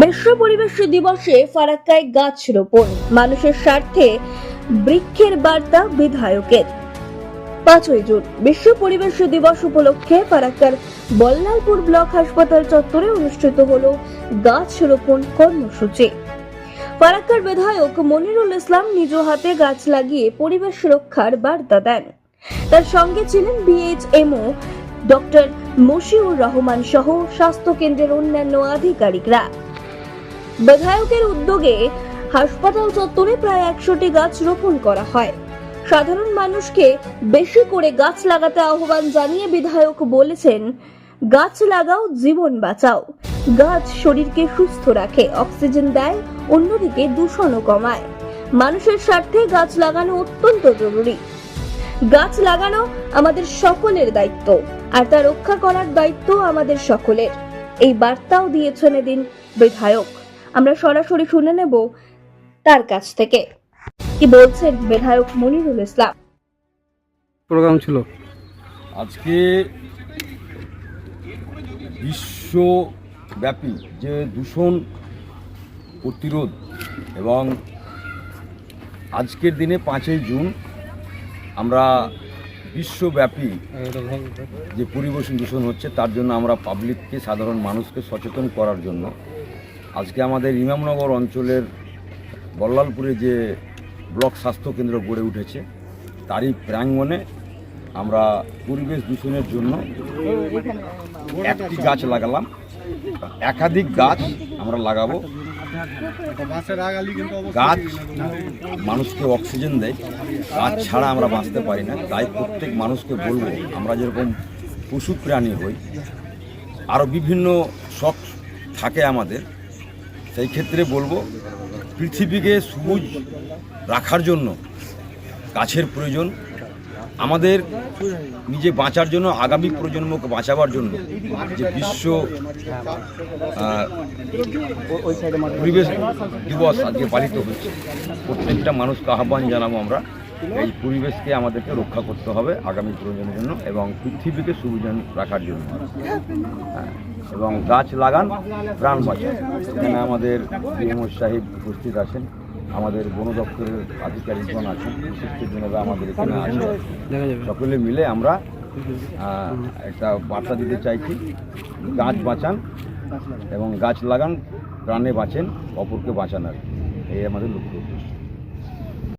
বিশ্ব পরিবেশ দিবসে ফারাক্কায় গাছ রোপণ, মানুষের স্বার্থে বৃক্ষের বার্তা বিধায়কের। 5ই জুন বিশ্ব পরিবেশ দিবস উপলক্ষে ফারাক্কার বল্লালপুর ব্লক হাসপাতাল চত্বরে অনুষ্ঠিত হলো গাছ রোপণ কর্মসূচি। ফারাক্কার বিধায়ক মনিরুল ইসলাম নিজ হাতে গাছ লাগিয়ে পরিবেশ রক্ষার বার্তা দেন। তার সঙ্গে ছিলেন বিএইচএমও ডক্টর মশিউর রহমান সহ স্বাস্থ্য কেন্দ্রের অন্যান্য আধিকারিকরা। বিধায়কের উদ্যোগে হাসপাতাল চত্বরে প্রায় 100টি গাছ রোপণ করা হয়। সাধারণ মানুষকে বেশি করে গাছ লাগাতে আহ্বান জানিয়ে বিধায়ক বলেছেন, গাছ লাগাও, জীবন বাঁচাও। গাছ শরীরকে সুস্থ রাখে, অক্সিজেন দেয়, অন্যদিকে দূষণও কমায়। মানুষের স্বার্থে গাছ লাগানো অত্যন্ত জরুরি। গাছ লাগানো আমাদের সকলের দায়িত্ব, আর তা রক্ষা করার দায়িত্ব আমাদের সকলের। এই বার্তাও দিয়েছেন এদিন বিধায়ক। আমরা সরাসরি শুনে নেব তার কাছ থেকে কি বলছেন বিধায়ক মনিরুল ইসলাম। প্রোগ্রাম ছিল আজকে বিশ্বব্যাপী যে দূষণ প্রতিরোধ এবং আজকের দিনে 5ই জুন আমরা বিশ্বব্যাপী যে পরিবেশ দূষণ হচ্ছে তার জন্য আমরা পাবলিককে, সাধারণ মানুষকে সচেতন করার জন্য আজকে আমাদের ইমামনগর অঞ্চলের বল্লালপুরে যে ব্লক স্বাস্থ্য কেন্দ্র গড়ে উঠেছে তারই প্রাঙ্গণে আমরা পরিবেশ দূষণের জন্য একটি গাছ লাগালাম। একাধিক গাছ আমরা লাগাবো। গাছ মানুষকে অক্সিজেন দেয়, গাছ ছাড়া আমরা বাঁচতে পারি না। তাই প্রত্যেক মানুষকে বলবো, আমরা যেরকম পশু প্রাণী হই, আরও বিভিন্ন শখ থাকে আমাদের, সেই ক্ষেত্রে বলবো পৃথিবীকে সবুজ রাখার জন্য গাছের প্রয়োজন। আমাদের নিজে বাঁচার জন্য, আগামী প্রজন্মকে বাঁচাবার জন্য যে বিশ্ব পরিবেশ দিবস আজকে পালিত হচ্ছে, প্রত্যেকটা মানুষকে আহ্বান জানাবো আমরা এই পরিবেশকে আমাদেরকে রক্ষা করতে হবে আগামী প্রজন্মের জন্য এবং পৃথিবীকে সবুজ রাখার জন্য। এবং গাছ লাগান, প্রাণ বাঁচান। এখানে আমাদের বিএমও সাহেব উপস্থিত আছেন, আমাদের বন দপ্তরের আধিকারিকগণ আছেন, বিশিষ্টজনেরা আমাদের এখানে আছেন। সকলে মিলে আমরা একটা বার্তা দিতে চাইছি, গাছ বাঁচান এবং গাছ লাগান, প্রাণে বাঁচেন, অপরকে বাঁচান। আর এই আমাদের লক্ষ্য।